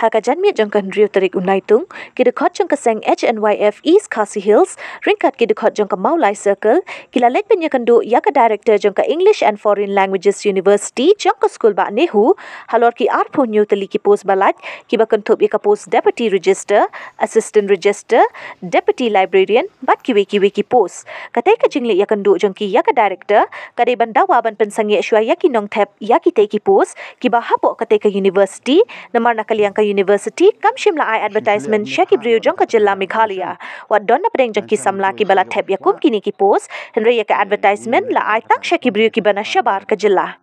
Hakajan miat jangka Rio Tarik Unaitung, kidekot jangka Seng HNYF East Khasi Hills, ringkat kidekot jangka Maulai Circle, kila lek penyakandu yaka director jangka English and Foreign Languages University jangka School Ba Nehu, halor ki arpo new tali ki post balat, ki bakantup yaka post Deputy Register, Assistant Register, Deputy Librarian, bat kiwe ki post. Katai ka jingli yakandu jangki yaka director, kadai bandawa ban pensangi shua yaki nong tap yaki te ki post, ki bahapo katai ka university, namar nakaliang ka University kam shimla ai advertisement Shaki Brio jangka jilla Meghalaya wat donna pedeng jangki samla ki bala tab yakum kini ki post henry ya ka advertisement la ai tak Shaki Brio ki bana shabar ka jilla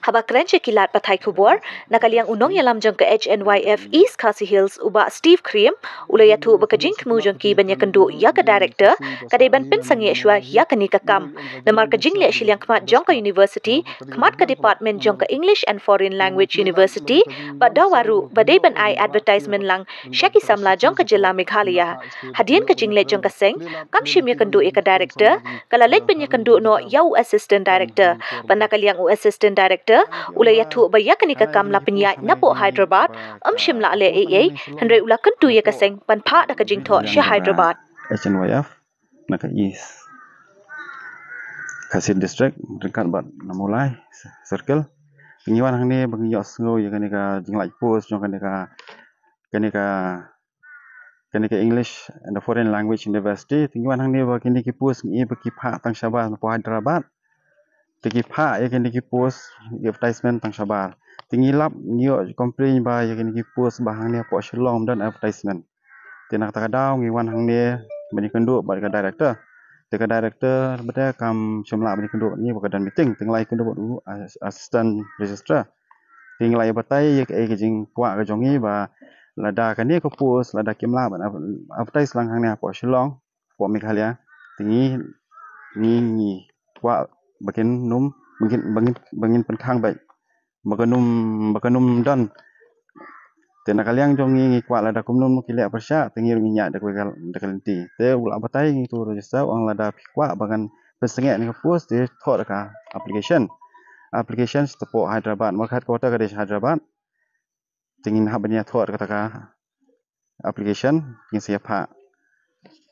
haba keren kilat pathai kubor nakaliang unong yalam jangka HNYF East Khasi Hills uba Steve Cream ulaya thu bakajing kemu jangki banya kendu ya ka director kadai ban pen sangi shwa ya ka ni ka kam namar ka jingle shiliang kmat jangka University kmat ka department jangka English and Foreign Language University badawaru badai ban ai advertisement lang Shaki samla jangka jilla Meghalaya hadian ka jingle jangka Seng kam shim ya kendu ya ka director kala lek banya kendu no yau assistant director banakaliang assistant director ulaya thu bayak ni ka kamla penya napo Hyderabad shimla ale AA henry ula kentu ya ka Seng pan pha da ka jingtho sha Hyderabad HNYF naka East Khasi district dekat bat namulai circle pengiwan hang ni bagi yok sngo ya ka jinglai post jong ka English and the Foreign Language University pengiwan hang ni bagi ni ki post ni bagi pha tang Sabah napo Hyderabad tiki pha ya kini ki post advertisement tang Sabar tingi lap ngio complain ba ya kini ki post bahang ni po Shillong dan advertisement tinak takadau ngiwan hang ni bani kenduk ba ka director bada kam semla bani kenduk ni ba dan meeting tinglai kenduk dulu assistant registrar tinglai batai ya ke jing puak ka jongi ba lada kan ni ko post lada kimla ba advertise lang hang ni po Shillong po Meghalaya tingi ni puak bakin num bangin penkhang baik bakanum dan tena kaliang jongi kwa lada kumnum kilek persya tengir minyak dak kalenti te ula batai itu register orang lada kwa bagan pesengek ni post dia thot ka application tepo Hyderabad makat kota ka Hyderabad tingin habnya thot kata ka application tingin siap ha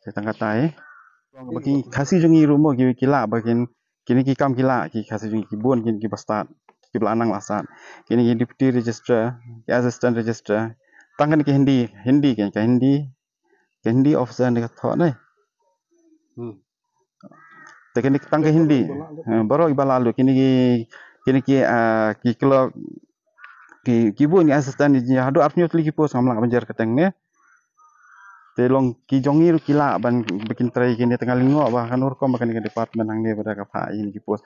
tentang kata bagi kasih jongi rumo kila bagian kini ki kam kila ki khasi jung ki bon kini ki bastat ki belanang lasat kini ki deputy registrar ki assistant registrar tangan ki hindi kan ka hindi officer ni thot nai te kini tang ki hindi baro ibalalu kini ki kilo ki bon ni assistant ni hadu apnyo tli ki pos ngamla banjar kateng ne telong ki jongi kila ban bikin try kini tengah lingo bahkan urkom bahkan ke department hang ni pada ka pha ini ki post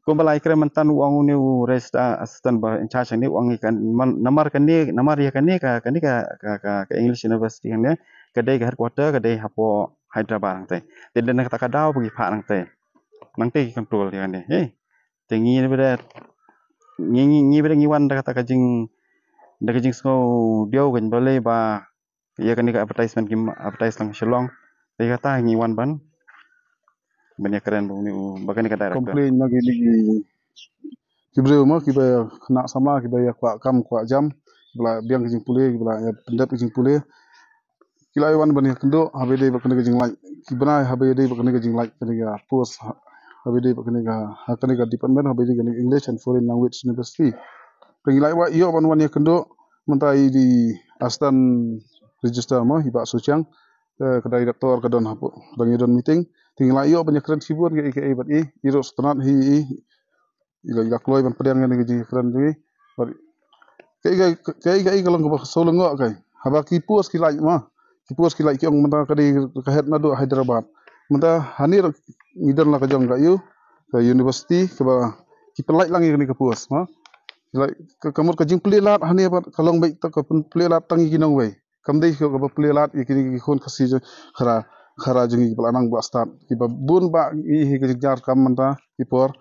ko balai kre mentan uang ni rest assistant ba in charge ni uang ikan namar ya kan ni ka English University hang ni kedai ka headquarter kedai hapo Hyderabad hang te den kata kadau pergi pha hang te nang te control ya kan ni tengi ni beda ngiwan da kata kajing sko dio kan boleh ba ya kan ni advertisement kim advertise lang Shillong dia kata ngiwan ban banyak keren bu ni bagan ni kata complain lagi ni kibreu ma kiba nak sama kiba ya kwa kam kwa jam bla biang kijing pule bla ya pendap kijing pule kila wan ban kendo habe dei bakne kijing like kibna habe dei bakne kijing like kene ga post habe dei bakne ga hakane ga department habe dei English and Foreign Language University pengilai wa iyo ban wan ya kendo mentai di astan register mo hiba suciang kedai doktor kedon hapo bangi don meeting tinggal iyo banyak keren sibur ke bat iro strat hi ila kloi ban pedang ni ji keren ni kai kalau ko solongo kai haba ki post ki like ma ki post ki like yang menta kadai ka head nadu Hyderabad menta hanir ngidon la ka jong ga yu ke university ke ba ki pelai langi ni ka post ma like kamur ka jing plelat hani ba kalong baik ta ka plelat tangi kinong wei kamdei ko ba plelat ikini khon khasi khara jingi pelanang ba start ki ba bun ba hi ke jar kam menta ki por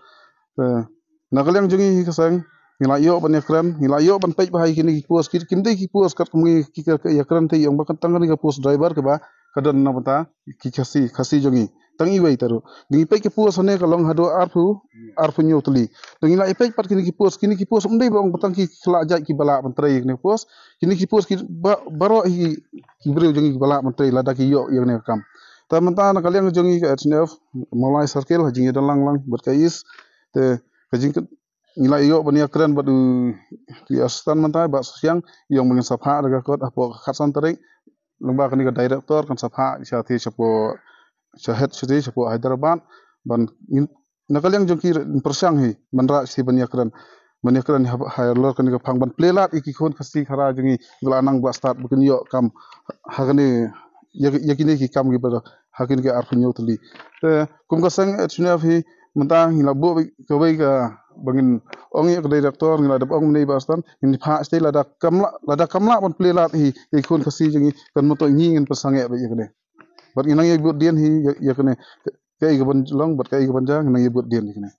nagalang jingi ka sang hilayo ban ekran hilayo ban pej ba hi kini ki post kindei ki post kat kumi ki ka ya kran te yang ba kan tangan ka post driver ke ba kadan na mata ki khasi jingi tangi wei taru ngi pe ki puas hone kalong hado arfu nyu tuli ngi la epek pat kini ki puas umdei bang batang ki khala jai ki bala menteri ne puas kini ki puas ki baro ki breu jongi ki bala menteri lada ki yo yang ne kam ta menta na kaliang jongi ka snf molai circle hajing dalang lang bat kais te kajing nilai yo bania keren badu ki astan mentai ba siang yang mengin sapha daga kot apo khatsan tarik lengba kani ka director kan sapha syati sapo syahed syati sapo Hyderabad ban nakaliang jongki persang hi manra si bania keren higher lor kani ka phang ban playlat iki khon khasi khara jongi glanang ba start bukin yo kam hagani yakini ki kam gi ba hakin ke arfunyo tuli te kum ka sang snf hi mentang hilabo ka bai ka bangin ongi ka director ngila dap ong nei bastan ni pha stay lada kamla ban playlat hi khon khasi jongi kan moto ngin pasange ba yakne bat nginang ye bud dian hi yakne kai ga ban long bat kai ga ban jang nang ye bud dian yakne